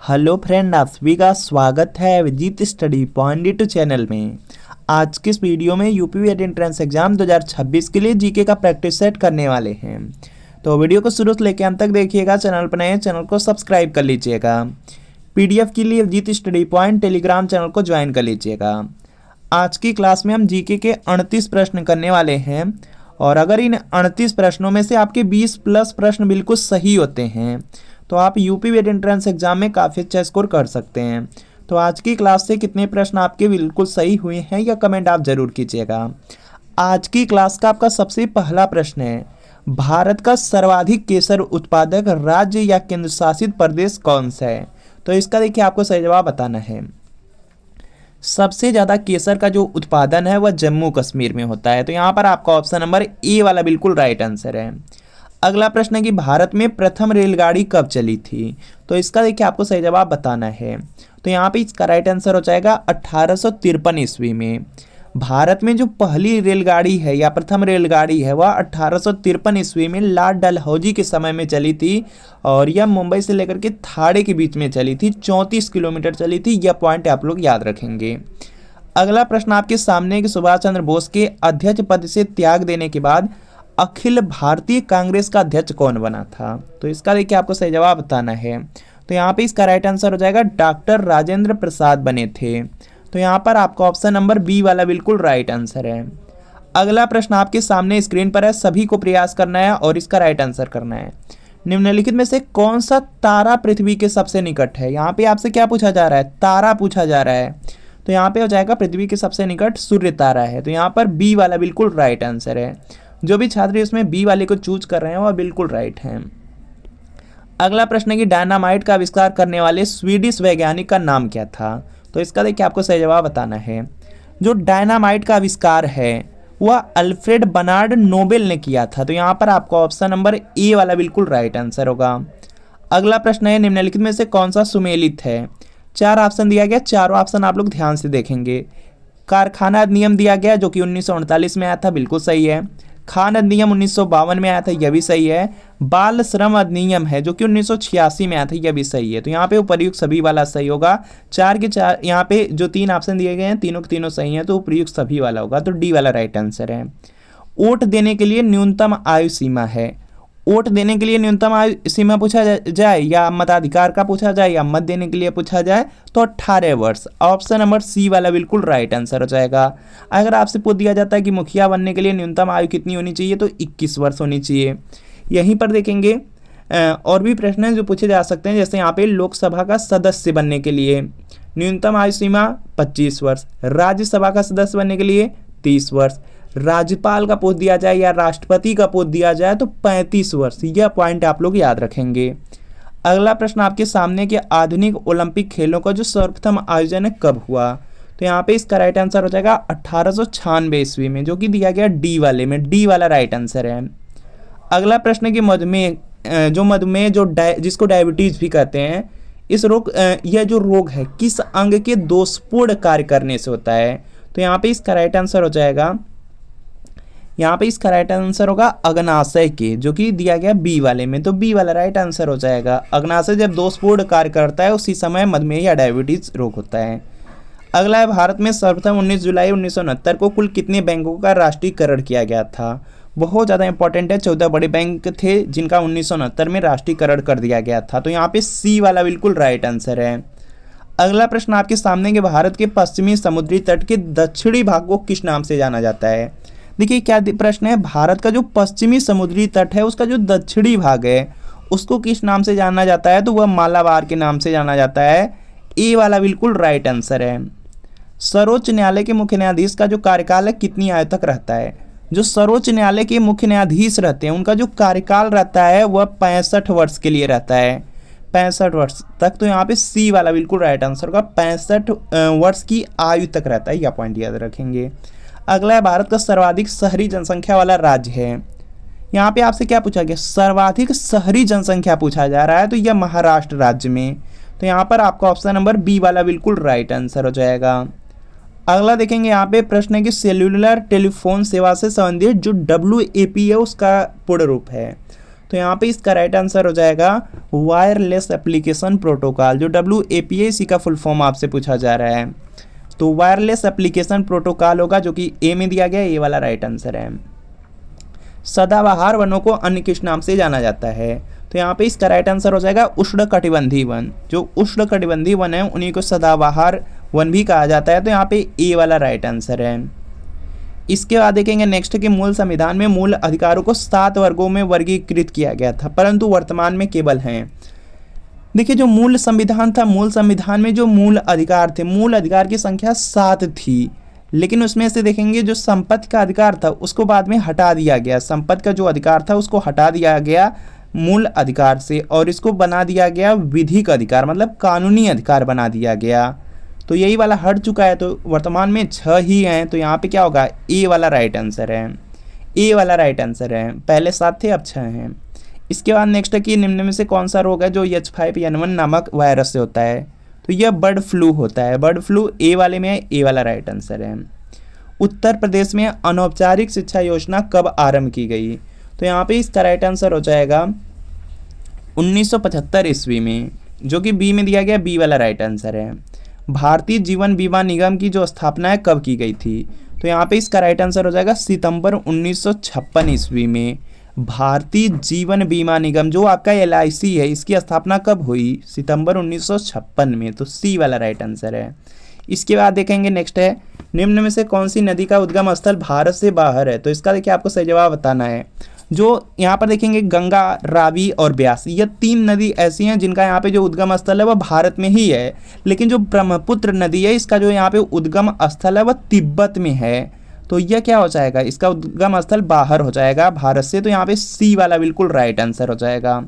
Hello friend, आप सभी का स्वागत है Vijit study point YouTube channel में। आज के इस वीडियो में यूपी एंट्रेंस एग्जाम 2026 के लिए जीके का प्रैक्टिस सेट करने वाले हैं। तो वीडियो को शुरू से लेकर अंत तक देखिएगा। चैनल पर नए चैनल को सब्सक्राइब कर लीजिएगा। पीडीएफ के लिए Vijit study point Telegram channel को ज्वाइन कर लीजिएगा। आज की क्लास में हम जीके के 38 प्रश्न करने वाले हैं और अगर इन 38 प्रश्नों में से आपके 20 प्लस प्रश्न बिल्कुल सही होते हैं तो आप यूपी एंट्रेंस एग्जाम में काफ़ी अच्छा स्कोर कर सकते हैं। तो आज की क्लास से कितने प्रश्न आपके बिल्कुल सही हुए हैं या कमेंट आप जरूर कीजिएगा। आज की क्लास का आपका सबसे पहला प्रश्न है, भारत का सर्वाधिक केसर उत्पादक राज्य या केंद्र शासित प्रदेश कौन सा है? तो इसका देखिए आपको सही जवाब बताना है। सबसे ज़्यादा केसर का जो उत्पादन है वह जम्मू कश्मीर में होता है। तो यहाँ पर आपका ऑप्शन नंबर ए वाला बिल्कुल राइट आंसर है। अगला प्रश्न है कि भारत में प्रथम रेलगाड़ी कब चली थी? तो इसका देखिए आपको सही जवाब बताना है। तो यहाँ पे इसका राइट आंसर हो जाएगा 1853 ईस्वी में। भारत में जो पहली रेलगाड़ी है या प्रथम रेलगाड़ी है वह 1853 ईस्वी में लॉर्ड डलहौजी के समय में चली थी और यह मुंबई से लेकर के थाड़े के बीच में चली थी। 34 किलोमीटर चली थी। यह पॉइंट आप लोग याद रखेंगे। अगला प्रश्न आपके सामने कि सुभाष चंद्र बोस के अध्यक्ष पद से त्याग देने के बाद अखिल भारतीय कांग्रेस का अध्यक्ष कौन बना था? तो इसका देखिए आपको सही जवाब बताना है। तो यहाँ पे इसका राइट आंसर हो जाएगा डॉक्टर राजेंद्र प्रसाद बने थे। तो यहाँ पर आपका ऑप्शन नंबर बी वाला बिल्कुल राइट आंसर है। अगला प्रश्न आपके सामने स्क्रीन पर है, सभी को प्रयास करना है और इसका राइट आंसर करना है। निम्नलिखित में से कौन सा तारा पृथ्वी के सबसे निकट है? यहाँ पे आपसे क्या पूछा जा रहा है? तारा पूछा जा रहा है। तो यहाँ पे हो जाएगा पृथ्वी के सबसे निकट सूर्य तारा है। तो यहाँ पर बी वाला बिल्कुल राइट आंसर है। जो भी छात्र इसमें बी वाले को चूज कर रहे हैं वह बिल्कुल राइट हैं। अगला प्रश्न है कि डायनामाइट का आविष्कार करने वाले स्वीडिश वैज्ञानिक का नाम क्या था? तो इसका देखिए आपको सही जवाब बताना है। जो डायनामाइट का आविष्कार है वह अल्फ्रेड बर्नार्ड नोबेल ने किया था। तो यहाँ पर आपका ऑप्शन नंबर ए वाला बिल्कुल राइट आंसर होगा। अगला प्रश्न है, निम्नलिखित में से कौन सा सुमेलित है? 4 ऑप्शन दिया गया, चारों ऑप्शन आप लोग ध्यान से देखेंगे। कारखाना अधिनियम दिया गया जो कि 1939 में आया था, बिल्कुल सही है। खान अधिनियम 1952 में आया था, यह भी सही है। बाल श्रम अधिनियम है जो कि 1986 में आया था, यह भी सही है। तो यहाँ पे उपर्युक्त सभी वाला सही होगा। 4 के 4 यहाँ पे जो 3 ऑप्शन दिए गए हैं तीनों के तीनों सही हैं, तो उपर्युक्त सभी वाला होगा। तो डी वाला राइट आंसर है। वोट देने के लिए न्यूनतम आयु सीमा है। वोट देने के लिए न्यूनतम आयु सीमा पूछा जाए या मताधिकार का पूछा जाए या मत देने के लिए पूछा जाए तो 18 वर्ष। ऑप्शन नंबर सी वाला बिल्कुल राइट आंसर हो जाएगा। अगर आपसे पूछ दिया जाता है कि मुखिया बनने के लिए न्यूनतम आयु कितनी होनी चाहिए तो 21 वर्ष होनी चाहिए। यहीं पर देखेंगे और भी प्रश्न हैं जो पूछे जा सकते हैं। जैसे यहाँ पे लोकसभा का सदस्य बनने के लिए न्यूनतम आयु सीमा 25 वर्ष, राज्यसभा का सदस्य बनने के लिए 30 वर्ष, राज्यपाल का पद दिया जाए या राष्ट्रपति का पद दिया जाए तो 35 वर्ष। यह पॉइंट आप लोग याद रखेंगे। अगला प्रश्न आपके सामने कि आधुनिक ओलंपिक खेलों का जो सर्वप्रथम आयोजन कब हुआ? तो यहाँ पे इसका राइट आंसर हो जाएगा 1896 ईस्वी में, जो कि दिया गया डी वाले में। डी वाला राइट आंसर है। अगला प्रश्न कि मधुमेह जिसको डायबिटीज भी कहते हैं, इस रोग यह जो रोग है किस अंग के दोषपूर्ण कार्य करने से होता है? तो यहाँ पे इसका राइट आंसर हो जाएगा, यहाँ पे इसका राइट आंसर होगा अग्नाशय के, जो कि दिया गया बी वाले में। तो बी वाला राइट आंसर हो जाएगा। अग्नाशय जब दोषपूर्ण कार्य करता है उसी समय मधुमेह या डायबिटीज रोग होता है। अगला है, भारत में सर्वप्रथम 19 जुलाई 1969 को कुल कितने बैंकों का राष्ट्रीयकरण किया गया था? बहुत ज़्यादा इंपॉर्टेंट है। 14 बड़े बैंक थे जिनका 1969 में राष्ट्रीयकरण कर दिया गया था। तो यहाँ पे सी वाला बिल्कुल राइट आंसर है। अगला प्रश्न आपके सामने कि भारत के पश्चिमी समुद्री तट के दक्षिणी भाग को किस नाम से जाना जाता है? देखिए क्या प्रश्न है, भारत का जो पश्चिमी समुद्री तट है उसका जो दक्षिणी भाग है उसको किस नाम से जाना जाता है? तो वह मालाबार के नाम से जाना जाता है। ए वाला बिल्कुल राइट आंसर है। सर्वोच्च न्यायालय के मुख्य न्यायाधीश का जो कार्यकाल है कितनी आयु तक रहता है? जो सर्वोच्च न्यायालय के मुख्य न्यायाधीश रहते हैं उनका जो कार्यकाल रहता है वह 65 वर्ष के लिए रहता है, 65 वर्ष तक। तो यहाँ पे सी वाला बिल्कुल राइट आंसर होगा। 65 वर्ष की आयु तक रहता है, यह पॉइंट याद रखेंगे। अगला है, भारत का सर्वाधिक शहरी जनसंख्या वाला राज्य है। यहाँ पे आपसे क्या पूछा गया? सर्वाधिक शहरी जनसंख्या पूछा जा रहा है, तो यह महाराष्ट्र राज्य में। तो यहाँ पर आपका ऑप्शन नंबर बी वाला बिल्कुल राइट आंसर हो जाएगा। अगला देखेंगे, यहाँ पे प्रश्न है कि सेल्यूलर टेलीफोन सेवा से संबंधित जो WAP है उसका पूर्ण रूप है। तो यहाँ पे इसका राइट आंसर हो जाएगा वायरलेस एप्लीकेशन प्रोटोकॉल, जो WAPA का फुल फॉर्म आपसे पूछा जा रहा है। तो वायरलेस एप्लीकेशन प्रोटोकॉल होगा, जो कि ए में दिया गया, ये वाला राइट आंसर है। सदाबहार वनों को अन्य किस नाम से जाना जाता है? तो यहाँ पे इसका राइट आंसर हो जाएगा उष्णकटिबंधीय वन। जो उष्णकटिबंधीय वन है उन्हीं को सदाबहार वन भी कहा जाता है। तो यहाँ पे ए वाला राइट आंसर है। इसके बाद देखेंगे नेक्स्ट कि मूल संविधान में मूल अधिकारों को 7 वर्गों में वर्गीकृत किया गया था, परंतु वर्तमान में केवल हैं। देखिए, जो मूल संविधान था, मूल संविधान में जो मूल अधिकार थे, मूल अधिकार की संख्या 7 थी, लेकिन उसमें से देखेंगे जो संपत्ति का अधिकार था उसको बाद में हटा दिया गया। संपत्ति का जो अधिकार था उसको हटा दिया गया मूल अधिकार से, और इसको बना दिया गया विधिक अधिकार, मतलब कानूनी अधिकार बना दिया गया। तो यही वाला हट चुका है। तो वर्तमान में 6 ही हैं। तो यहाँ पे क्या होगा? ए वाला राइट आंसर है। ए वाला राइट आंसर है। पहले 7 थे, अब 6 हैं। इसके बाद नेक्स्ट है कि निम्न में से कौन सा रोग है जो H5N1 नामक वायरस से होता है? तो यह बर्ड फ्लू होता है। बर्ड फ्लू ए वाले में है, ए वाला राइट आंसर है। उत्तर प्रदेश में अनौपचारिक शिक्षा योजना कब आरंभ की गई? तो यहाँ पे इसका राइट आंसर हो जाएगा 1975 ईस्वी में, जो कि बी में दिया गया, बी वाला राइट आंसर है। भारतीय जीवन बीमा निगम की जो स्थापना है कब की गई थी? तो यहाँ पे इसका राइट आंसर हो जाएगा सितंबर 1956 ईस्वी में। भारतीय जीवन बीमा निगम जो आपका LIC है, इसकी स्थापना कब हुई? सितंबर 1956 में। तो सी वाला राइट आंसर है। इसके बाद देखेंगे नेक्स्ट है, निम्न में से कौन सी नदी का उद्गम स्थल भारत से बाहर है? तो इसका देखिए आपको सही जवाब बताना है। जो यहाँ पर देखेंगे गंगा, रावी और ब्यास, ये 3 नदी ऐसी हैं जिनका यहाँ पे जो उद्गम स्थल है वह भारत में ही है। लेकिन जो ब्रह्मपुत्र नदी है, इसका जो यहाँ पे उद्गम स्थल है वह तिब्बत में है। तो यह क्या हो जाएगा? इसका उद्गम स्थल बाहर हो जाएगा भारत से। तो यहाँ पे सी वाला बिल्कुल राइट आंसर हो जाएगा।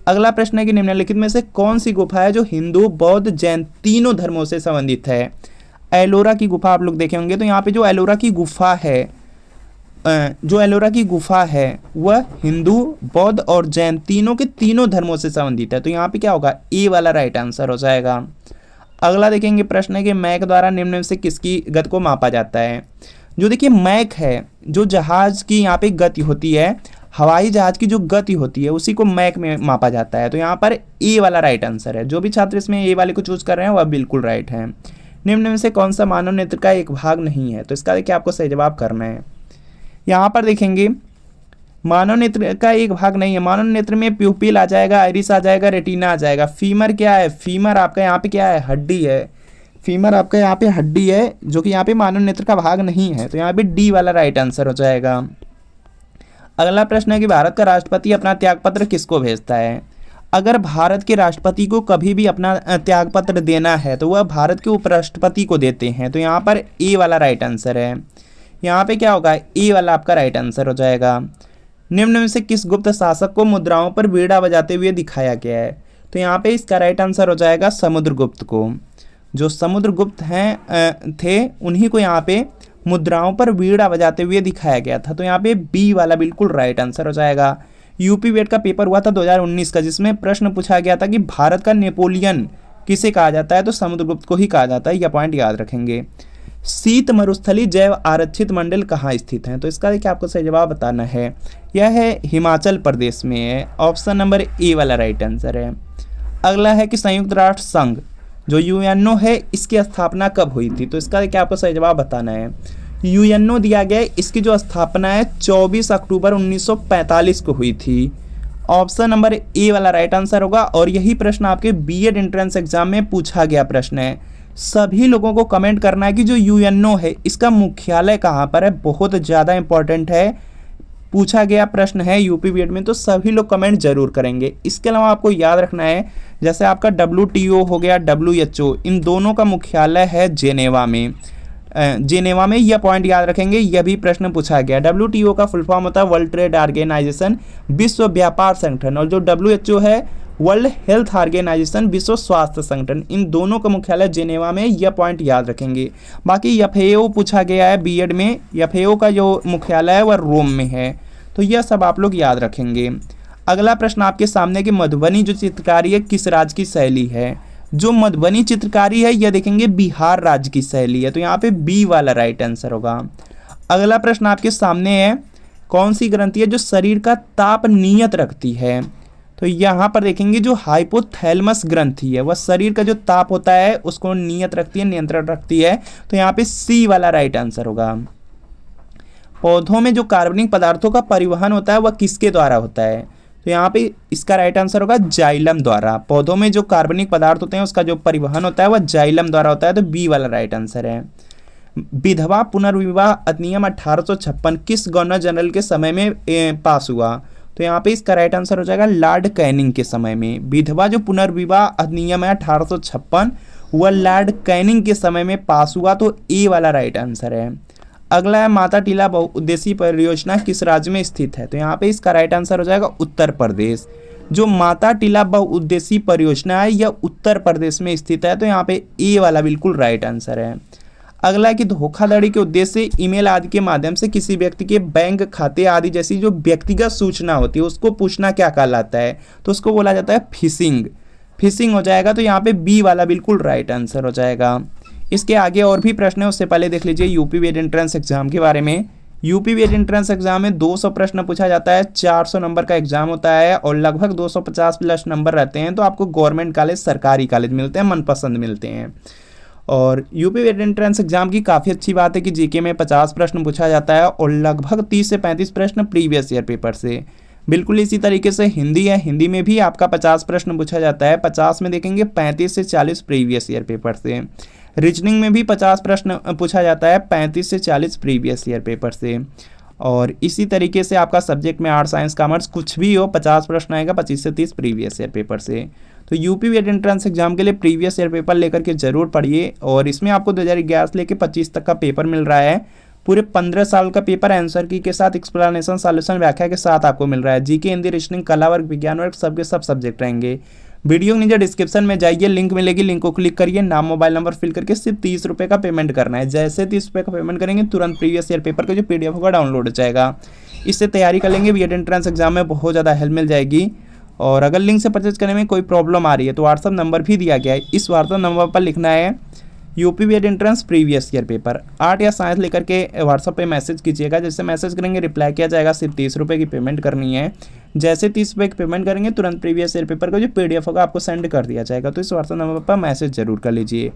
अगला प्रश्न है कि निम्नलिखित में से कौन सी गुफा है जो हिंदू, बौद्ध, जैन तीनों धर्मों से संबंधित है? एलोरा की गुफा आप लोग देखे होंगे। तो यहाँ पे जो एलोरा की गुफा है, वह हिंदू, बौद्ध और जैन तीनों के तीनों धर्मों से संबंधित है। तो यहाँ पे क्या होगा? ए वाला राइट आंसर हो जाएगा। अगला देखेंगे प्रश्न है कि मैक द्वारा निम्न में से किसकी गति को मापा जाता है? जो देखिए मैक है, जो जहाज की यहाँ पे गति होती है, हवाई जहाज की जो गति होती है, उसी को मैक में मापा जाता है। तो यहाँ पर ए वाला राइट आंसर है। जो भी छात्र इसमें ए वाले को चूज कर रहे हैं वह बिल्कुल राइट है। निम्न में से कौन सा मानव नेत्र का एक भाग नहीं है? तो इसका देखिए आपको सही जवाब करना है। यहाँ पर देखेंगे मानव नेत्र का एक भाग नहीं है। मानव नेत्र में प्यूपिल आ जाएगा, आइरिस आ जाएगा, रेटिना आ जाएगा। फीमर क्या है? फीमर आपका यहाँ पे क्या है? हड्डी है। फीमर आपका यहाँ पे हड्डी है, जो कि यहाँ पे मानव नेत्र का भाग नहीं है। तो यहाँ पे डी वाला राइट आंसर हो जाएगा। अगला प्रश्न है कि भारत का राष्ट्रपति अपना त्यागपत्र किसको भेजता है? अगर भारत के राष्ट्रपति को कभी भी अपना त्यागपत्र देना है तो वह भारत के उपराष्ट्रपति को देते हैं। तो यहाँ पर ए वाला राइट आंसर है। यहाँ पे क्या होगा? ए वाला आपका राइट आंसर हो जाएगा। निम्न में से किस गुप्त शासक को मुद्राओं पर बीड़ा बजाते हुए दिखाया गया है? तो यहाँ पे इसका राइट आंसर हो जाएगा समुद्रगुप्त को। जो समुद्रगुप्त हैं थे, उन्हीं को यहाँ पे मुद्राओं पर बीड़ा बजाते हुए दिखाया गया था। तो यहाँ पे बी वाला बिल्कुल राइट आंसर हो जाएगा। यूपी वेट का पेपर हुआ था 2019 का, जिसमें प्रश्न पूछा गया था कि भारत का नेपोलियन किसे कहा जाता है? तो समुद्रगुप्त को ही कहा जाता है। यह पॉइंट याद रखेंगे। शीत मरुस्थली जैव आरक्षित मंडल कहाँ स्थित है? तो इसका देखिए आपको सही जवाब बताना है। यह है हिमाचल प्रदेश में है। ऑप्शन नंबर ए वाला राइट आंसर है। अगला है कि संयुक्त राष्ट्र संघ जो UNO है, इसकी स्थापना कब हुई थी? तो इसका देखिए आपको सही जवाब बताना है। UNO दिया गया है, इसकी जो स्थापना है 24 अक्टूबर 1945 को हुई थी। ऑप्शन नंबर ए वाला राइट आंसर होगा। और यही प्रश्न आपके BEd एंट्रेंस एग्जाम में पूछा गया प्रश्न है। सभी लोगों को कमेंट करना है कि जो UNO है इसका मुख्यालय कहाँ पर है। बहुत ज़्यादा इंपॉर्टेंट है, पूछा गया प्रश्न है यूपी बीएड में। तो सभी लोग कमेंट जरूर करेंगे। इसके अलावा आपको याद रखना है, जैसे आपका WTO हो गया, WHO, इन दोनों का मुख्यालय है जेनेवा में। यह पॉइंट याद रखेंगे, यह भी प्रश्न पूछा गया। WTO का फुल फॉर्म होता है वर्ल्ड ट्रेड ऑर्गेनाइजेशन, विश्व व्यापार संगठन, और जो WHO है वर्ल्ड हेल्थ ऑर्गेनाइजेशन, विश्व स्वास्थ्य संगठन। इन दोनों का मुख्यालय जेनेवा में। यह पॉइंट याद रखेंगे। बाकी FAO पूछा गया है बीएड में, FAO का जो मुख्यालय है वह रोम में है। तो यह सब आप लोग याद रखेंगे। अगला प्रश्न आपके सामने कि मधुबनी जो चित्रकारी है किस राज्य की शैली है? जो मधुबनी चित्रकारी है यह देखेंगे बिहार राज्य की शैली है। तो यहाँ पे बी वाला राइट आंसर होगा। अगला प्रश्न आपके सामने है, कौन सी ग्रंथि है जो शरीर का ताप नियत रखती है? तो यहाँ पर देखेंगे जो हाइपोथैलेमस ग्रंथि है वह शरीर का जो ताप होता है उसको नियत रखती है, नियंत्रण रखती है। तो यहाँ पे सी वाला राइट आंसर होगा। पौधों में जो कार्बनिक पदार्थों का परिवहन होता है वह किसके द्वारा होता है? तो यहाँ पे इसका राइट आंसर होगा जाइलम द्वारा। पौधों में जो कार्बनिक पदार्थ होते हैं उसका जो परिवहन होता है वह जाइलम द्वारा होता है। तो बी वाला राइट आंसर है। विधवा पुनर्विवाह अधिनियम 1856 किस गवर्नर जनरल के समय में पास हुआ? तो यहाँ पे इसका राइट आंसर हो जाएगा लॉर्ड कैनिंग के समय में। विधवा जो पुनर्विवाह अधिनियम है 1856 वह लॉर्ड कैनिंग के समय में पास हुआ। तो ए वाला राइट आंसर है। अगला है माता टीला बहुउद्देशीय परियोजना किस राज्य में स्थित है? तो यहाँ पे इसका राइट आंसर हो जाएगा उत्तर प्रदेश। जो माता टीला बहुउद्देशीय परियोजना है यह उत्तर प्रदेश में स्थित है। तो यहाँ पे ए वाला बिल्कुल राइट आंसर है। अगला है कि धोखाधड़ी के उद्देश्य से ईमेल आदि के माध्यम से किसी व्यक्ति के बैंक खाते आदि जैसी जो व्यक्तिगत सूचना होती है उसको पूछना क्या कहलाता है? तो उसको बोला जाता है फिशिंग। फिशिंग हो जाएगा। तो यहाँ पे बी वाला बिल्कुल राइट आंसर हो जाएगा। इसके आगे और भी प्रश्न है, उससे पहले देख लीजिए यूपी बीएड एंट्रेंस एग्जाम के बारे में। यूपी बीएड एंट्रेंस एग्जाम में 200 प्रश्न पूछा जाता है, 400 नंबर का एग्जाम होता है और लगभग 250 प्लस नंबर रहते हैं। तो आपको गवर्नमेंट कॉलेज, सरकारी कॉलेज मिलते हैं, मनपसंद मिलते हैं। और यूपी बीएड एंट्रेंस एग्जाम की काफ़ी अच्छी बात है कि जीके में 50 प्रश्न पूछा जाता है और लगभग 30 से 35 प्रश्न प्रीवियस ईयर पेपर से। बिल्कुल इसी तरीके से हिंदी है, हिंदी में भी आपका 50 प्रश्न पूछा जाता है। 50 में देखेंगे 35 से 40 प्रीवियस ईयर पेपर से। रीजनिंग में भी 50 प्रश्न पूछा जाता है, 35 से 40 प्रीवियस ईयर पेपर से। और इसी तरीके से आपका सब्जेक्ट में आर्ट्स, साइंस, कॉमर्स कुछ भी हो 50 प्रश्न आएगा 25 से 30 प्रीवियस ईयर पेपर से। तो यूपी बीएड एंट्रेंस एग्जाम के लिए प्रीवियस ईयर पेपर लेकर के जरूर पढ़िए। और इसमें आपको 2011 से लेकर 25 तक का पेपर मिल रहा है। पूरे 15 साल का पेपर आंसर की के साथ एक्सप्लेनेशन, सॉल्यूशन, व्याख्या के साथ आपको मिल रहा है। जीके, हिंदी, रीजनिंग, कला वर्ग, विज्ञान वर्ग सबके सब सब्जेक्ट रहेंगे। वीडियो के नीचे डिस्क्रिप्शन में जाइए, लिंक मिलेगी, लिंक को क्लिक करिए, नाम, मोबाइल नंबर फिल करके सिर्फ 30 रुपये का पेमेंट करना है। जैसे 30 रुपये का पेमेंट करेंगे तुरंत प्रीवियस ईयर पेपर का जो PDF होगा डाउनलोड हो जाएगा। इससे तैयारी कर लेंगे, बीएड एंट्रेंस एग्जाम में बहुत ज़्यादा हेल्प मिल जाएगी। और अगर लिंक से परचेज करने में कोई प्रॉब्लम आ रही है तो व्हाट्सअप नंबर भी दिया गया है, इस व्हाट्सअप नंबर पर लिखना है UP BEd entrance previous year paper. Art या साइंस लेकर के व्हाट्सअप पे मैसेज कीजिएगा। जैसे मैसेज करेंगे रिप्लाई किया जाएगा। सिर्फ 30 रुपये की पेमेंट करनी है। जैसे 30 रुपये की पेमेंट करेंगे तुरंत प्रीवियस ईयर पेपर का जो PDF होगा आपको सेंड कर दिया जाएगा। तो इस व्हाट्सअप नंबर पर मैसेज जरूर कर लीजिए।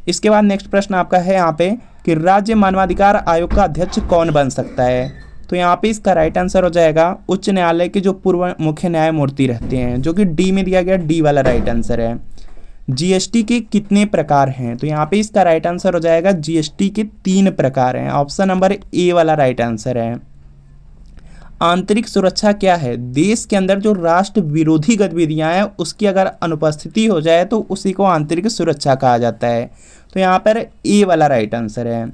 इसके बाद नेक्स्ट प्रश्न आपका है यहाँ पे कि राज्य मानवाधिकार आयोग का अध्यक्ष कौन बन सकता है? तो यहाँ पे इसका राइट आंसर हो जाएगा उच्च न्यायालय के जो पूर्व मुख्य न्यायमूर्ति रहते हैं, जो कि डी में दिया गया, डी वाला राइट आंसर है। जीएसटी के कितने प्रकार हैं? तो यहाँ पे इसका राइट आंसर हो जाएगा जीएसटी के 3 प्रकार हैं। ऑप्शन नंबर ए वाला राइट आंसर है। आंतरिक सुरक्षा क्या है? देश के अंदर जो राष्ट्र विरोधी गतिविधियां हैं उसकी अगर अनुपस्थिति हो जाए तो उसी को आंतरिक सुरक्षा कहा जाता है। तो यहाँ पर ए वाला राइट आंसर है।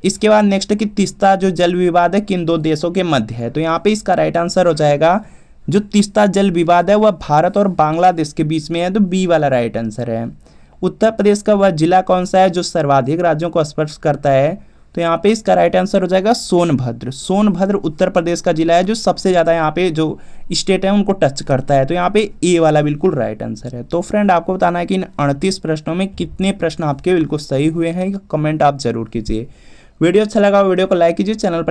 इसके बाद नेक्स्ट कि तीस्ता जो जल विवाद है किन 2 देशों के मध्य है? तो यहाँ पे इसका राइट आंसर हो जाएगा जो तीस्ता जल विवाद है वह भारत और बांग्लादेश के बीच में है। तो बी वाला राइट आंसर है। उत्तर प्रदेश का वह जिला कौन सा है जो सर्वाधिक राज्यों को स्पर्श करता है? तो यहाँ पे इसका राइट आंसर हो जाएगा सोनभद्र। सोनभद्र उत्तर प्रदेश का जिला है जो सबसे ज़्यादा यहाँ पे जो स्टेट है उनको टच करता है। तो यहाँ पे ए वाला बिल्कुल राइट आंसर है। तो फ्रेंड आपको बताना है कि इन 38 प्रश्नों में कितने प्रश्न आपके बिल्कुल सही हुए हैं, कमेंट आप जरूर कीजिए। वीडियो अच्छा लगा वीडियो को लाइक कीजिए, चैनल पर